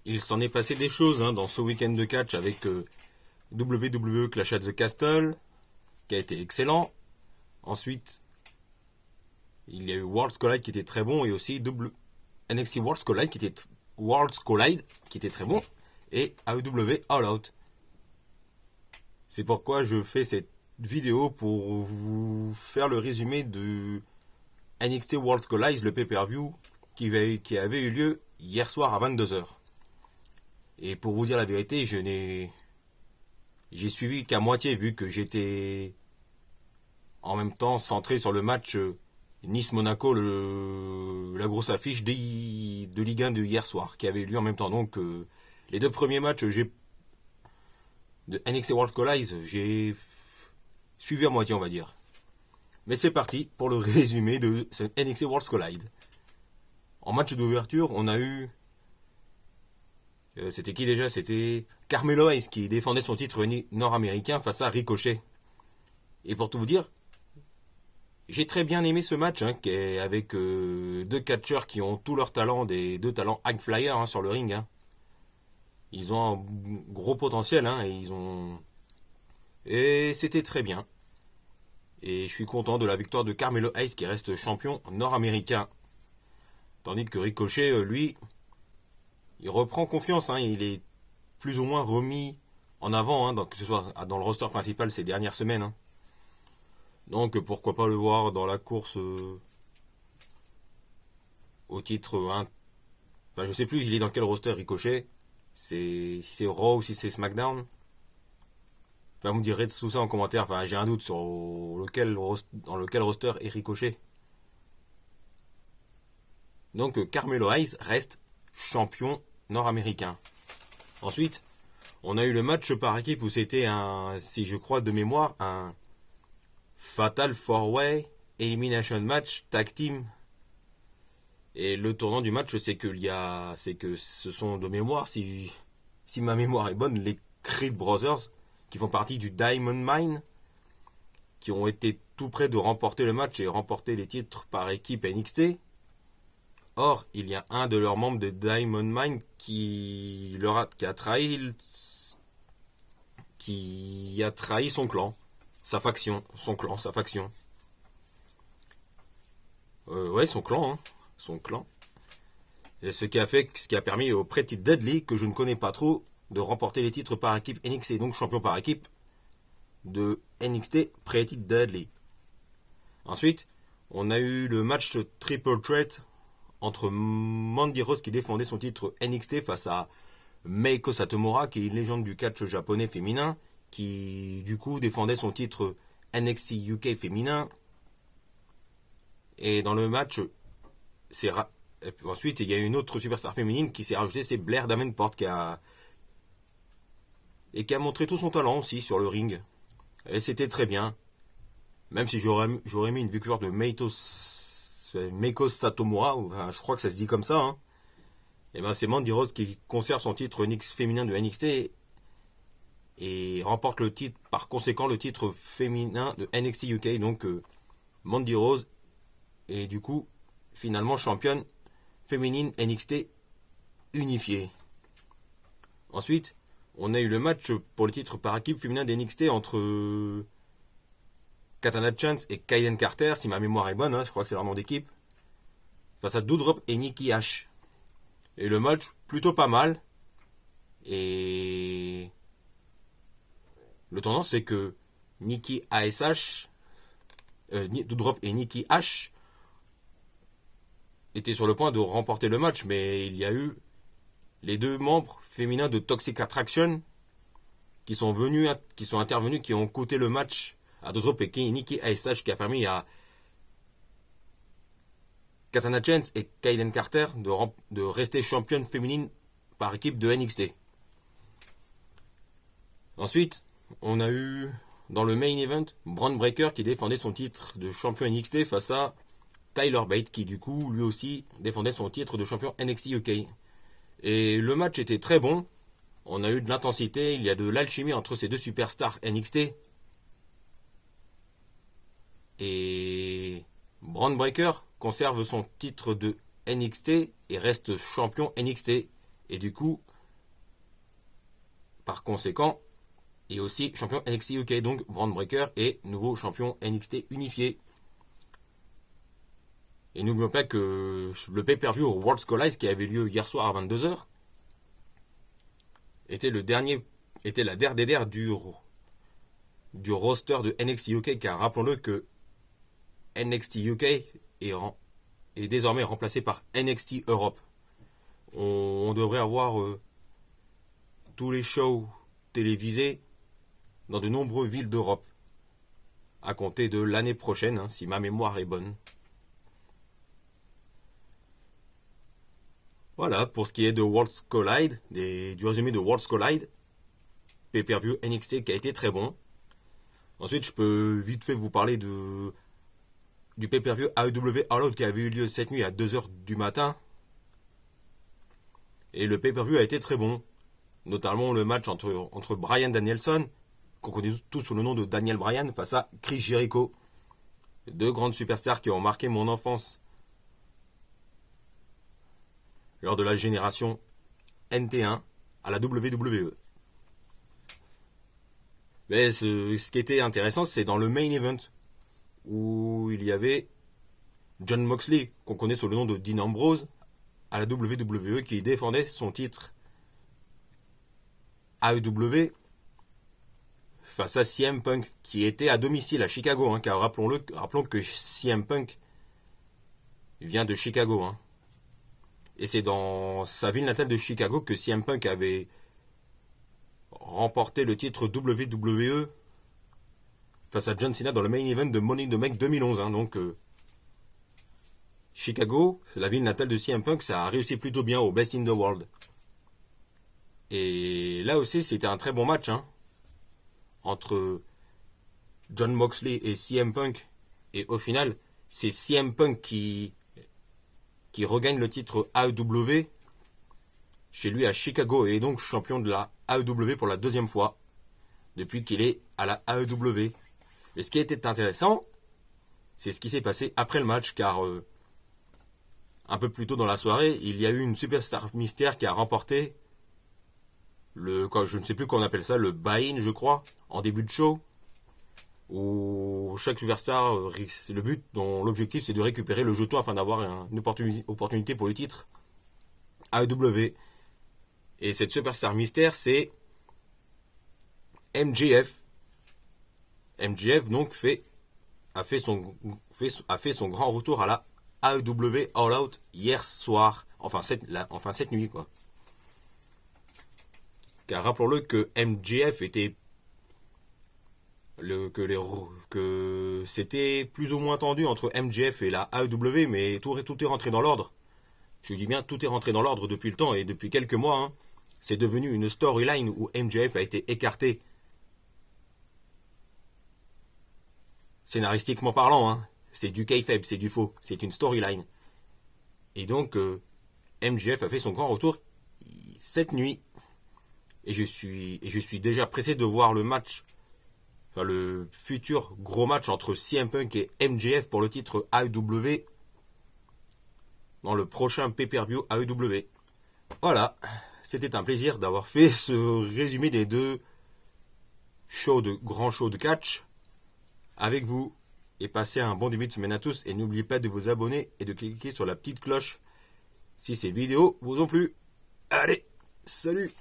il s'en est passé des choses dans ce week-end de catch avec WWE Clash at the Castle, qui a été excellent. Ensuite, il y a eu Worlds Collide qui était très bon, et aussi NXT Worlds Collide qui était très bon, et AEW All Out. C'est pourquoi je fais cette vidéo pour vous faire le résumé de NXT Worlds Collide, le pay-per-view qui avait eu lieu hier soir à 22h. Et pour vous dire la vérité, j'ai suivi qu'à moitié, vu que j'étais en même temps centré sur le match Nice-Monaco, la grosse affiche de Ligue 1 de hier soir, qui avait eu lieu en même temps. Donc les deux premiers matchs de NXT World Collide, j'ai suivi à moitié, on va dire. Mais c'est parti pour le résumé de ce NXT World Collide. En match d'ouverture, on a eu... c'était qui déjà? C'était Carmelo Hayes qui défendait son titre nord-américain face à Ricochet. Et pour tout vous dire, j'ai très bien aimé ce match avec deux catcheurs qui ont tout leur talent, des deux talents high flyers sur le ring. Ils ont un gros potentiel et c'était très bien. Et je suis content de la victoire de Carmelo Hayes qui reste champion nord-américain. Tandis que Ricochet, lui, il reprend confiance. Il est plus ou moins remis en avant, que ce soit dans le roster principal ces dernières semaines. Donc pourquoi pas le voir dans la course au titre 1. Enfin, je sais plus, il est dans quel roster Ricochet. Si c'est Raw ou si c'est SmackDown. Enfin, vous me direz tout ça en commentaire. Enfin, j'ai un doute sur dans lequel roster est Ricochet. Donc Carmelo Hayes reste champion nord-américain. Ensuite, on a eu le match par équipe où c'était si je crois de mémoire, un Fatal 4-Way Elimination Match Tag Team. Et le tournant du match, c'est que ce sont de mémoire, si ma mémoire est bonne, les Creed Brothers, qui font partie du Diamond Mine, qui ont été tout près de remporter le match et remporter les titres par équipe NXT. Or, il y a un de leurs membres de Diamond Mine qui a trahi son clan, sa faction. Ouais, son clan. Et ce qui a permis au Pretty Deadly, que je ne connais pas trop, de remporter les titres par équipe NXT, donc champion par équipe de NXT Pretty Deadly. Ensuite, on a eu le match Triple Threat entre Mandy Rose qui défendait son titre NXT face à Meiko Satomura, qui est une légende du catch japonais féminin, qui du coup défendait son titre NXT UK féminin. Et dans le match, ensuite il y a une autre superstar féminine qui s'est rajoutée, c'est Blair Davenport qui a montré tout son talent aussi sur le ring. Et c'était très bien. Même si j'aurais mis une victoire de Meiko Satomura, enfin, je crois que ça se dit comme ça. Et ben c'est Mandy Rose qui conserve son titre féminin de NXT et remporte le titre, par conséquent le titre féminin de NXT UK. Donc Mandy Rose est du coup finalement championne féminine NXT unifiée. Ensuite, on a eu le match pour le titre par équipe féminin de NXT entre Katana Chance et Kaiden Carter, si ma mémoire est bonne, je crois que c'est leur nom d'équipe, face à Doudrop et Nikki H. Et le match, plutôt pas mal. Et le tendant, c'est que Nikki ASH, Doudrop et Nikki H étaient sur le point de remporter le match, mais il y a eu les deux membres féminins de Toxic Attraction qui sont intervenus, qui ont coûté le match à Doudrop et Nikki ASH, qui a permis à Katana Chance et Kaiden Carter de rester championne féminine par équipe de NXT. Ensuite, on a eu dans le main event Bron Breakker qui défendait son titre de champion NXT face à Tyler Bate qui du coup lui aussi défendait son titre de champion NXT UK. Et le match était très bon. On a eu de l'intensité, il y a de l'alchimie entre ces deux superstars NXT. Et Bron Breakker conserve son titre de NXT et reste champion NXT. Et du coup, par conséquent, est aussi champion NXT UK, donc Bron Breakker est nouveau champion NXT unifié. Et n'oublions pas que le pay-per-view Worlds Collide qui avait lieu hier soir à 22h était la dernière du roster de NXT UK, car rappelons-le que NXT UK est désormais remplacé par NXT Europe. On devrait avoir tous les shows télévisés dans de nombreuses villes d'Europe à compter de l'année prochaine, hein, si ma mémoire est bonne. Voilà, pour ce qui est de Worlds Collide, du résumé de Worlds Collide, pay-per-view NXT qui a été très bon. Ensuite, je peux vite fait vous parler du pay-per-view AEW All Out qui avait eu lieu cette nuit à 2h du matin. Et le pay-per-view a été très bon. Notamment le match entre Bryan Danielson, qu'on connaît tous sous le nom de Daniel Bryan, face à Chris Jericho. Deux grandes superstars qui ont marqué mon enfance lors de la génération NT1 à la WWE. Mais ce qui était intéressant, c'est dans le main event, où il y avait Jon Moxley, qu'on connaît sous le nom de Dean Ambrose, à la WWE, qui défendait son titre AEW face à CM Punk, qui était à domicile à Chicago, hein, car rappelons que CM Punk vient de Chicago. Hein. Et c'est dans sa ville natale de Chicago que CM Punk avait remporté le titre WWE face à John Cena dans le main event de Money in the Bank 2011. Hein. Donc, Chicago, la ville natale de CM Punk, ça a réussi plutôt bien au Best in the World. Et là aussi, c'était un très bon match, hein, entre Jon Moxley et CM Punk. Et au final, c'est CM Punk qui regagne le titre AEW chez lui à Chicago et est donc champion de la AEW pour la deuxième fois depuis qu'il est à la AEW. Et ce qui était intéressant, c'est ce qui s'est passé après le match, car un peu plus tôt dans la soirée, il y a eu une superstar mystère qui a remporté je ne sais plus comment on appelle ça, le buy-in, je crois, en début de show, où chaque superstar, l'objectif c'est de récupérer le jeton afin d'avoir une opportunité pour le titre AEW. Et cette superstar mystère, c'est MJF. MJF donc a fait son grand retour à la AEW All Out hier soir, enfin cette nuit quoi. Car rappelons-le que MJF que c'était plus ou moins tendu entre MJF et la AEW, mais tout est rentré dans l'ordre. Je dis bien, tout est rentré dans l'ordre depuis le temps et depuis quelques mois. Hein, c'est devenu une storyline où MJF a été écarté. Scénaristiquement parlant, hein, c'est du kayfabe, c'est du faux, c'est une storyline. Et donc, MJF a fait son grand retour cette nuit. Et je suis déjà pressé de voir le match, enfin le futur gros match entre CM Punk et MJF pour le titre AEW dans le prochain pay-per-view AEW. Voilà, c'était un plaisir d'avoir fait ce résumé des deux grands shows de catch avec vous. Et passez un bon début de semaine à tous. Et n'oubliez pas de vous abonner et de cliquer sur la petite cloche si ces vidéos vous ont plu. Allez, salut!